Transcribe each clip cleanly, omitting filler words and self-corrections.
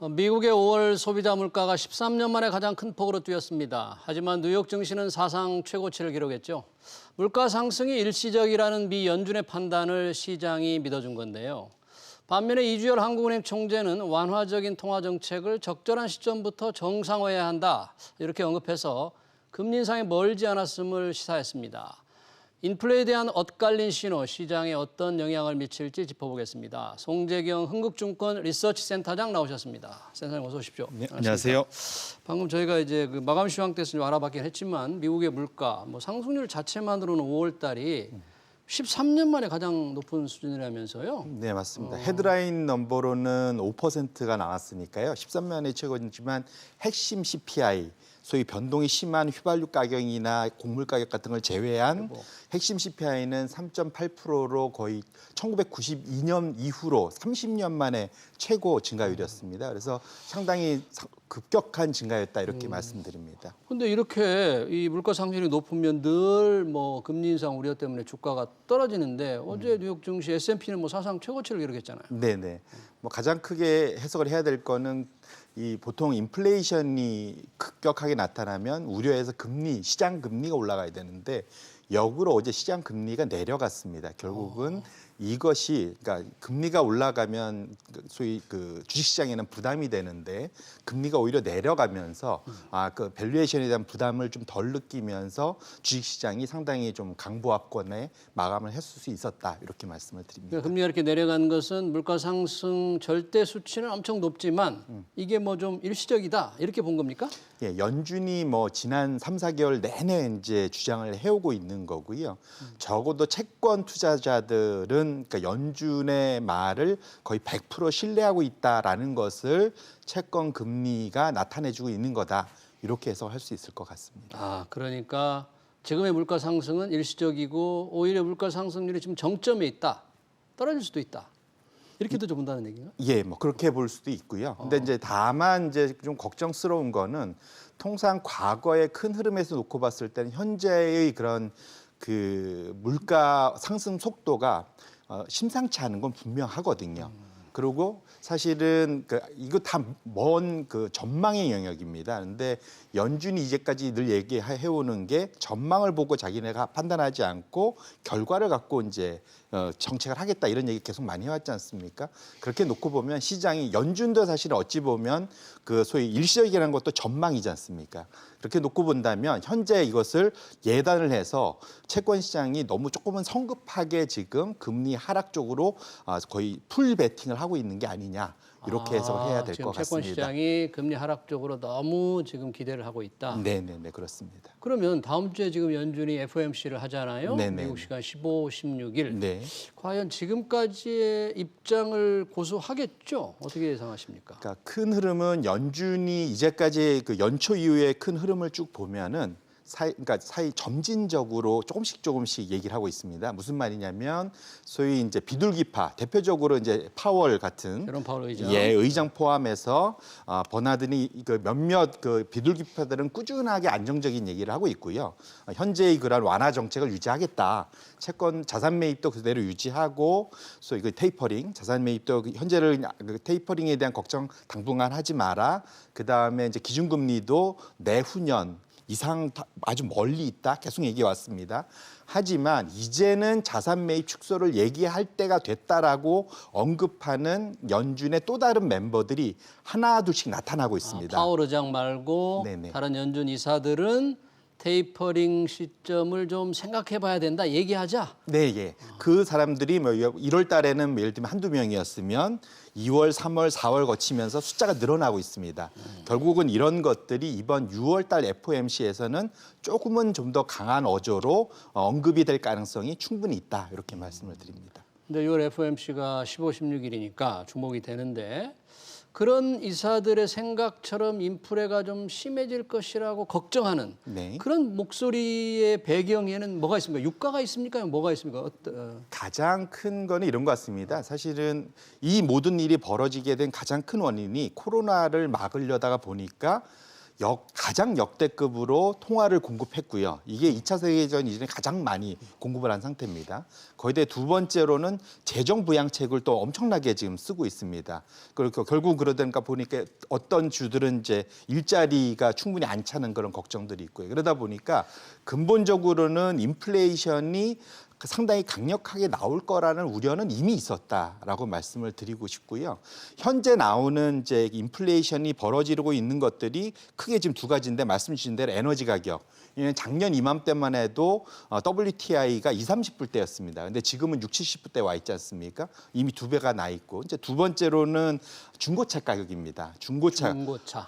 미국의 5월 소비자 물가가 13년 만에 가장 큰 폭으로 뛰었습니다. 하지만 뉴욕 증시는 사상 최고치를 기록했죠. 물가 상승이 일시적이라는 미 연준의 판단을 시장이 믿어준 건데요. 반면에 이주열 한국은행 총재는 완화적인 통화 정책을 적절한 시점부터 정상화해야 한다, 이렇게 언급해서 금리 인상에 멀지 않았음을 시사했습니다. 인플레에 대한 엇갈린 신호, 시장에 어떤 영향을 미칠지 짚어보겠습니다. 송재경 흥국증권 리서치센터장 나오셨습니다. 센터장 어서 오십시오. 네, 안녕하세요. 방금 저희가 이제 그 마감 시황 때서 좀 알아봤긴 했지만 미국의 물가, 상승률 자체만으로는 5월 달이 13년 만에 가장 높은 수준이라면서요. 네, 맞습니다. 헤드라인 넘버로는 5%가 나왔으니까요. 13년의 최고지만 핵심 CPI, 소위 변동이 심한 휘발유 가격이나 곡물 가격 같은 걸 제외한 핵심 CPI는 3.8%로 거의 1992년 이후로 30년 만에 최고 증가율이었습니다. 그래서 상당히 급격한 증가였다 이렇게 말씀드립니다. 근데 이렇게 이 물가 상승률이 높으면 늘 금리 인상 우려 때문에 주가가 떨어지는데 어제 뉴욕 증시 S&P는 사상 최고치를 기록했잖아요. 네네. 가장 크게 해석을 해야 될 거는 이 보통 인플레이션이 급격하게 나타나면 우려해서 시장 금리가 올라가야 되는데 역으로 어제 시장 금리가 내려갔습니다. 결국은 이것이 그러니까 금리가 올라가면 소위 그 주식시장에는 부담이 되는데 금리가 오히려 내려가면서 그 밸류에이션에 대한 부담을 좀 덜 느끼면서 주식시장이 상당히 좀 강보합권에 마감을 했을 수 있었다 이렇게 말씀을 드립니다. 그러니까 금리가 이렇게 내려간 것은 물가 상승 절대 수치는 엄청 높지만 이게 좀 일시적이다 이렇게 본 겁니까? 예, 연준이 지난 3, 4개월 내내 이제 주장을 해오고 있는 거고요. 적어도 채권 투자자들은 그러니까 연준의 말을 거의 100% 신뢰하고 있다라는 것을 채권 금리가 나타내주고 있는 거다. 이렇게 해석할 수 있을 것 같습니다. 그러니까 지금의 물가 상승은 일시적이고 오히려 물가 상승률이 지금 정점에 있다. 떨어질 수도 있다. 이렇게도 좀 본다는 얘기인가? 예, 그렇게 볼 수도 있고요. 근데 이제 다만 이제 좀 걱정스러운 거는 통상 과거의 큰 흐름에서 놓고 봤을 때는 현재의 그런 그 물가 상승 속도가 심상치 않은 건 분명하거든요. 그리고 사실은 이거 다 먼 전망의 영역입니다. 그런데 연준이 이제까지 늘 얘기해오는 게 전망을 보고 자기네가 판단하지 않고 결과를 갖고 이제 정책을 하겠다 이런 얘기 계속 많이 해왔지 않습니까? 그렇게 놓고 보면 시장이 연준도 사실 어찌 보면 그 소위 일시적이라는 것도 전망이지 않습니까? 그렇게 놓고 본다면 현재 이것을 예단을 해서 채권 시장이 너무 조금은 성급하게 지금 금리 하락 쪽으로 거의 풀 베팅을 하고 있는 게 아니냐 이렇게 해석을 해야 될 것 같습니다. 채권 시장이 금리 하락 쪽으로 너무 지금 기대를 하고 있다. 네, 그렇습니다. 그러면 다음 주에 지금 연준이 FOMC를 하잖아요. 네네. 미국 시간 15, 16일. 네. 과연 지금까지의 입장을 고수하겠죠? 어떻게 예상하십니까? 그러니까 큰 흐름은 연준이 이제까지 그 연초 이후의 큰 흐름을 쭉 보면은 사이 점진적으로 조금씩 얘기를 하고 있습니다. 무슨 말이냐면 소위 이제 비둘기파 대표적으로 이제 파월 같은 제롬 파월 의장, 의장 포함해서 버나드니 몇몇 비둘기파들은 꾸준하게 안정적인 얘기를 하고 있고요. 현재의 그런 완화 정책을 유지하겠다. 채권 자산 매입도 그대로 유지하고 소위 테이퍼링 자산 매입도 현재를 테이퍼링에 대한 걱정 당분간 하지 마라. 그 다음에 이제 기준금리도 내후년 이상 아주 멀리 있다 계속 얘기해 왔습니다. 하지만 이제는 자산 매입 축소를 얘기할 때가 됐다라고 언급하는 연준의 또 다른 멤버들이 하나 둘씩 나타나고 있습니다. 파월 의장 말고 네네. 다른 연준 이사들은 테이퍼링 시점을 좀 생각해 봐야 된다 얘기하자. 네, 예. 그 사람들이 1월 달에는 예를 들면 한두 명이었으면 2월, 3월, 4월 거치면서 숫자가 늘어나고 있습니다. 결국은 이런 것들이 이번 6월 달 FOMC에서는 조금은 좀 더 강한 어조로 언급이 될 가능성이 충분히 있다. 이렇게 말씀을 드립니다. 근데 6월 FOMC가 15, 16일이니까 주목이 되는데 그런 이사들의 생각처럼 인플레가 좀 심해질 것이라고 걱정하는 네. 그런 목소리의 배경에는 뭐가 있습니까? 유가가 있습니까? 뭐가 있습니까? 가장 큰 거는 이런 것 같습니다. 사실은 이 모든 일이 벌어지게 된 가장 큰 원인이 코로나를 막으려다가 보니까 가장 역대급으로 통화를 공급했고요. 이게 2차 세계대전 이전에 가장 많이 공급을 한 상태입니다. 거기에 두 번째로는 재정 부양책을 또 엄청나게 지금 쓰고 있습니다. 그리고 결국 그러다니까 보니까 어떤 주들은 이제 일자리가 충분히 안 차는 그런 걱정들이 있고요. 그러다 보니까 근본적으로는 인플레이션이 상당히 강력하게 나올 거라는 우려는 이미 있었다라고 말씀을 드리고 싶고요. 현재 나오는 이제 인플레이션이 벌어지고 있는 것들이 크게 지금 두 가지인데 말씀 주신 대로 에너지 가격. 작년 이맘때만 해도 WTI가 20, 30불대였습니다. 근데 지금은 60, 70불대 와 있지 않습니까? 이미 두 배가 나 있고. 이제 두 번째로는 중고차 가격입니다. 중고차.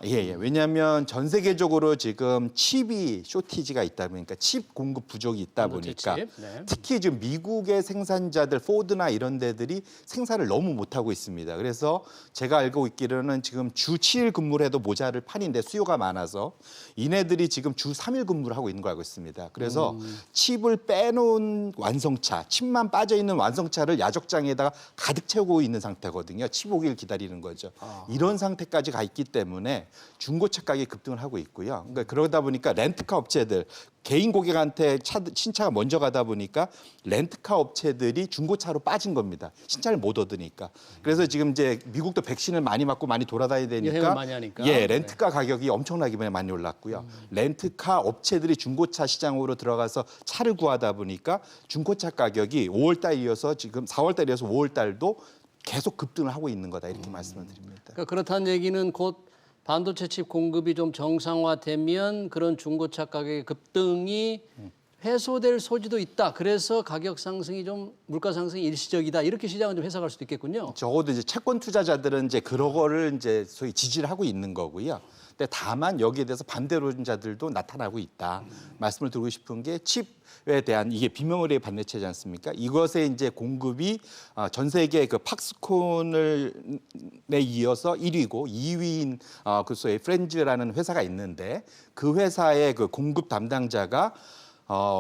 예. 왜냐하면 전 세계적으로 지금 칩이 쇼티지가 있다 보니까 칩 공급 부족이 있다 보니까 네. 특히 지금 미국의 생산자들 포드나 이런 데들이 생산을 너무 못하고 있습니다. 그래서 제가 알고 있기로는 지금 주 7일 근무를 해도 모자를 판인데 수요가 많아서 이네들이 지금 주 3일 근무를 하고 있는 거 알고 있습니다. 그래서 칩을 빼놓은 완성차, 칩만 빠져있는 완성차를 야적장에다가 가득 채우고 있는 상태거든요. 칩 오길 기다리는 거죠. 이런 상태까지 가 있기 때문에 중고차 가격이 급등을 하고 있고요. 그러니까 그러다 보니까 렌트카 업체들, 개인 고객한테 신차가 먼저 가다 보니까 렌트카 업체들이 중고차로 빠진 겁니다. 신차를 못 얻으니까. 그래서 지금 이제 미국도 백신을 많이 맞고 많이 돌아다녀야 되니까 여행을 많이 하니까. 예, 렌트카 가격이 엄청나게 많이 올랐고요. 렌트카 업체들이 중고차 시장으로 들어가서 차를 구하다 보니까 중고차 가격이 5월 달 이어서 지금 4월 달 이어서 5월 달도 계속 급등을 하고 있는 거다 이렇게 말씀을 드립니다. 그러니까 그렇다는 얘기는 곧 반도체 칩 공급이 좀 정상화되면 그런 중고차 가격의 급등이 해소될 소지도 있다. 그래서 가격 상승이 좀 물가 상승이 일시적이다. 이렇게 시장은 좀 해석할 수도 있겠군요. 적어도 이제 채권 투자자들은 이제 그런 거를 이제 소위 지지를 하고 있는 거고요. 근데 다만 여기에 대해서 반대론자들도 나타나고 있다. 말씀을 드리고 싶은 게 칩에 대한 이게 비메모리 반도체지 않습니까? 이것의 이제 공급이 전 세계 그 팍스콘에 이어서 1위고 2위인 그 소위 프렌즈라는 회사가 있는데 그 회사의 그 공급 담당자가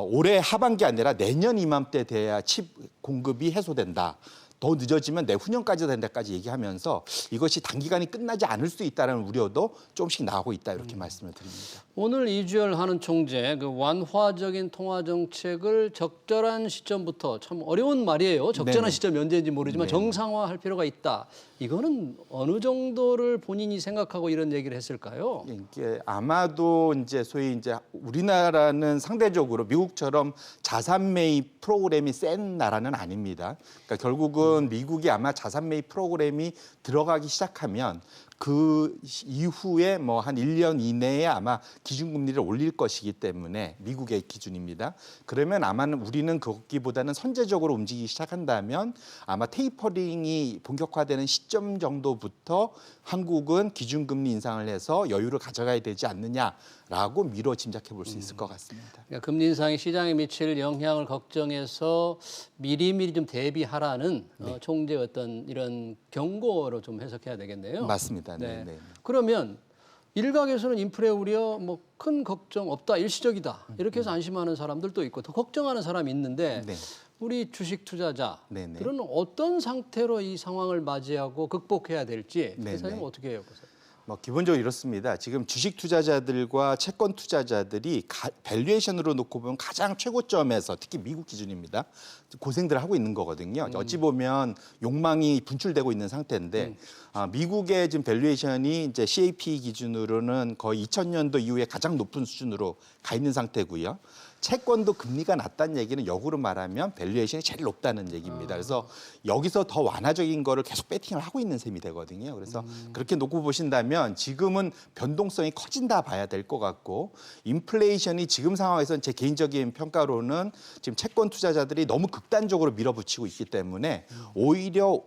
올해 하반기 아니라 내년 이맘때 돼야 칩 공급이 해소된다. 더 늦어지면 내후년까지 된다까지 얘기하면서 이것이 단기간에 끝나지 않을 수 있다는 우려도 조금씩 나오고 있다 이렇게 말씀을 드립니다. 오늘 이주열 하는 총재 그 완화적인 통화 정책을 적절한 시점부터 참 어려운 말이에요. 적절한 네네. 시점이 언제인지 모르지만 네네. 정상화할 필요가 있다. 이거는 어느 정도를 본인이 생각하고 이런 얘기를 했을까요? 이게 아마도 이제 소위 이제 우리나라는 상대적으로 미국처럼 자산 매입 프로그램이 센 나라는 아닙니다. 그러니까 결국은 미국이 아마 자산 매입 프로그램이 들어가기 시작하면 그 이후에 뭐 한 1년 이내에 아마 기준금리를 올릴 것이기 때문에 미국의 기준입니다. 그러면 아마 우리는 거기보다는 선제적으로 움직이기 시작한다면 아마 테이퍼링이 본격화되는 시점 정도부터 한국은 기준금리 인상을 해서 여유를 가져가야 되지 않느냐라고 미뤄 짐작해 볼 수 있을 것 같습니다. 그러니까 금리 인상이 시장에 미칠 영향을 걱정해서 미리미리 좀 대비하라는 총재의 어떤 이런 경고로 좀 해석해야 되겠네요. 맞습니다. 네. 네. 그러면 일각에서는 인플레 우려 뭐 큰 걱정 없다, 일시적이다 이렇게 해서 안심하는 사람들도 있고 더 걱정하는 사람이 있는데 네. 우리 주식 투자자들은 네네. 어떤 상태로 이 상황을 맞이하고 극복해야 될지 네네. 회사님 어떻게 해요? 뭐 기본적으로 이렇습니다. 지금 주식 투자자들과 채권 투자자들이 밸류에이션으로 놓고 보면 가장 최고점에서 특히 미국 기준입니다. 고생들을 하고 있는 거거든요. 어찌 보면 욕망이 분출되고 있는 상태인데 미국의 지금 밸류에이션이 이제 CAP 기준으로는 거의 2000년도 이후에 가장 높은 수준으로 가 있는 상태고요. 채권도 금리가 낮다는 얘기는 역으로 말하면 밸류에이션이 제일 높다는 얘기입니다. 그래서 여기서 더 완화적인 거를 계속 배팅을 하고 있는 셈이 되거든요. 그래서 그렇게 놓고 보신다면 지금은 변동성이 커진다 봐야 될 것 같고 인플레이션이 지금 상황에서는 제 개인적인 평가로는 지금 채권 투자자들이 너무 극단적으로 밀어붙이고 있기 때문에 오히려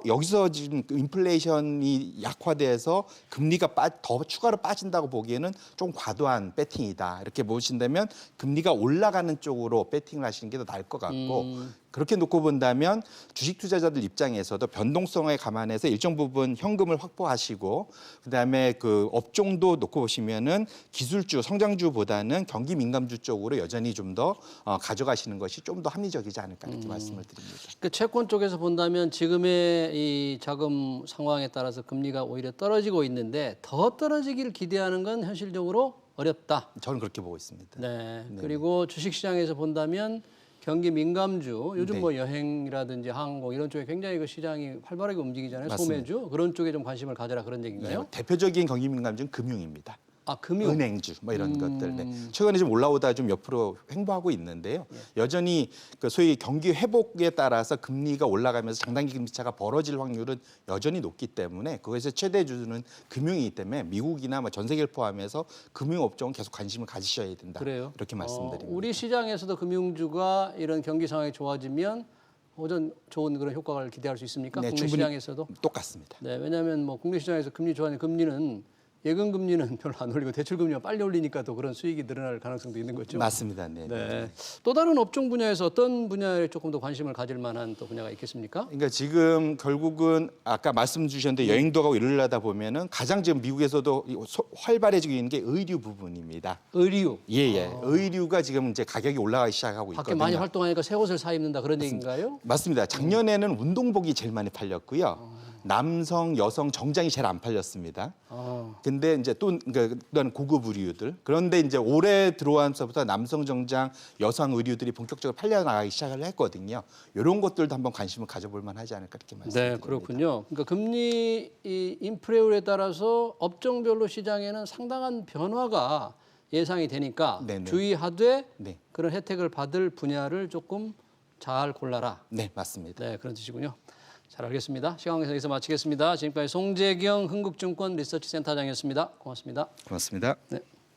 여기서 지금 인플레이션이 약화돼서 금리가 더 추가로 빠진다고 보기에는 좀 과도한 배팅이다. 이렇게 보신다면 금리가 올라가는 쪽으로 배팅을 하시는 게 더 나을 것 같고 그렇게 놓고 본다면 주식 투자자들 입장에서도 변동성에 감안해서 일정 부분 현금을 확보하시고 그다음에 그 업종도 놓고 보시면은 기술주, 성장주보다는 경기 민감주 쪽으로 여전히 좀 더 가져가시는 것이 좀 더 합리적이지 않을까 이렇게 말씀을 드립니다. 그 채권 쪽에서 본다면 지금의 이 자금 상황에 따라서 금리가 오히려 떨어지고 있는데 더 떨어지기를 기대하는 건 현실적으로 어렵다. 저는 그렇게 보고 있습니다. 네. 그리고 주식시장에서 본다면 경기 민감주, 요즘 네. 뭐 여행이라든지 항공 이런 쪽에 굉장히 그 시장이 활발하게 움직이잖아요. 맞습니다. 소매주 그런 쪽에 좀 관심을 가져라 그런 얘기인가요? 대표적인 경기 민감주는 금융입니다. 아, 금융. 은행주 뭐 이런 것들. 네. 최근에 좀 올라오다 좀 옆으로 횡보하고 있는데요. 여전히 그 소위 경기 회복에 따라서 금리가 올라가면서 장단기 금리 차가 벌어질 확률은 여전히 높기 때문에 그것의 최대 주주는 금융이기 때문에 미국이나 뭐 전 세계를 포함해서 금융 업종은 계속 관심을 가지셔야 된다. 그래요? 이렇게 말씀드립니다. 우리 시장에서도 금융주가 이런 경기 상황이 좋아지면 호전 좋은 그런 효과를 기대할 수 있습니까? 네, 국내 충분히 시장에서도. 똑같습니다. 네, 왜냐하면 뭐 국내 시장에서 금리 좋아하는 금리는 예금 금리는 별로 안 올리고 대출 금리가 빨리 올리니까 또 그런 수익이 늘어날 가능성도 있는 거죠. 맞습니다. 네. 네. 또 다른 업종 분야에서 어떤 분야에 조금 더 관심을 가질 만한 또 분야가 있겠습니까? 그러니까 지금 결국은 아까 말씀 주셨는데 여행도 가고 이러려다 보면은 가장 지금 미국에서도 활발해지고 있는 게 의류 부분입니다. 의류. 예. 의류가 지금 이제 가격이 올라가기 시작하고 밖에 있거든요. 많이 활동하니까 새 옷을 사 입는다 그런 얘기인가요? 맞습니다. 작년에는 운동복이 제일 많이 팔렸고요. 남성, 여성 정장이 제일 안 팔렸습니다. 근데 이제 또 그런 고급 의류들. 그런데 이제 올해 들어와서부터 남성 정장, 여성 의류들이 본격적으로 팔려 나가기 시작을 했거든요. 이런 것들도 한번 관심을 가져볼 만하지 않을까 이렇게 말씀드립니다. 네, 그렇군요. 그러니까 금리 이 인플레율에 따라서 업종별로 시장에는 상당한 변화가 예상이 되니까 네네. 주의하되 네. 그런 혜택을 받을 분야를 조금 잘 골라라. 네, 맞습니다. 네, 그런 뜻이군요. 잘 알겠습니다. 시간 관계상 여기서 마치겠습니다. 지금까지 송재경 흥국증권 리서치센터장이었습니다. 고맙습니다. 고맙습니다. 네.